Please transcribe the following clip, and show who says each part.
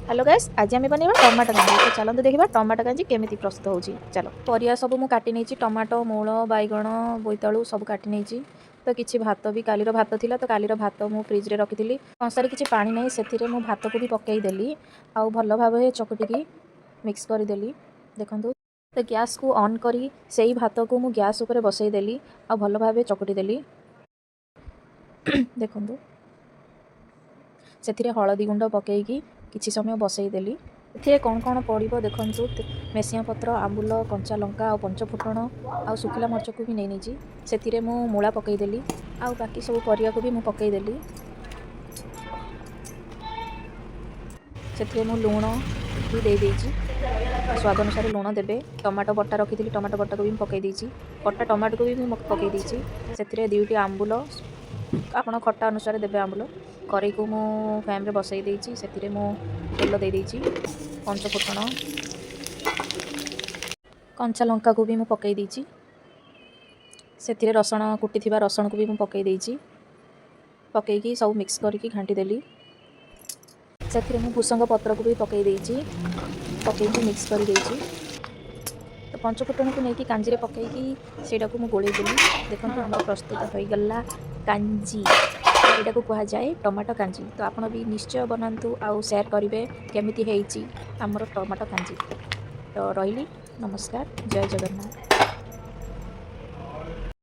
Speaker 1: Hello guys, आज आम बनेबा टमाटो कांजी। तो चलते देखा टमाटो कांजी केमी प्रस्तुत हो। चलो परिया सब मुझे काटी नहीं, टमाटो मूल बैगण बोईतालु सब काटी नहीं। तो किसी भात भी कालीर भात थिला, तो कालीर भात मु फ्रिज रे रखी कंसार किसी पानी नहीं, से भात को भी पकईदेली आउ भल भाव चकटिकी मिक्स करदेली। देखूँ तो गैस को ऑन करी से भात को मु गैस उपर बसईदेली आ भल भाव चकटिदेली। देखूँ से हलदी गुंड पकईकी किसी समय बसईदेली। ए कौन कौन पड़ो देखूँ, मेसिया पत्र, आंबुल, कंचा लंका और पंचफुटण आ सुखिला मरच को भी नहीं से मूला पकईदेली आ बाकी सब परिया को भी मु पकईदेली। से लुण भी दे स्वाद अनुसार लुण देवे। टमाटो बटा रखी थी, टमाटो बटा को भी पकई कटा टमाटो को भी पकई से दुईटी आंबुल आप खट्टा अनुसार देवे। आंबुल कड़ई को मु फ्लेम रे बसई देछि, से तेल दे देछि, पंचफुटण कंचा लंका को भी मु पकई देछि, से रसुण कुटी थिबा रसुण को भी मु पकई देछि। पकईकी सब मिक्स करके घांटी देली। से मु भुसंग पत्र को भी पकई देछि, पकईकी मिक्स कर देछि। तो पंचफुटण को लेकिन कांजी रे पकईकी सेटा को मु गोळेई देली। देखो हमर प्रस्तुत हो गला कांजी। एटा को कहा जाए टमाटो कांजी। तो आपण भी निश्चय बनातु आउ शेयर करेंगे केमिति हेइची हमर टमाटो कांजी। तो रही नमस्कार, जय जगन्नाथ।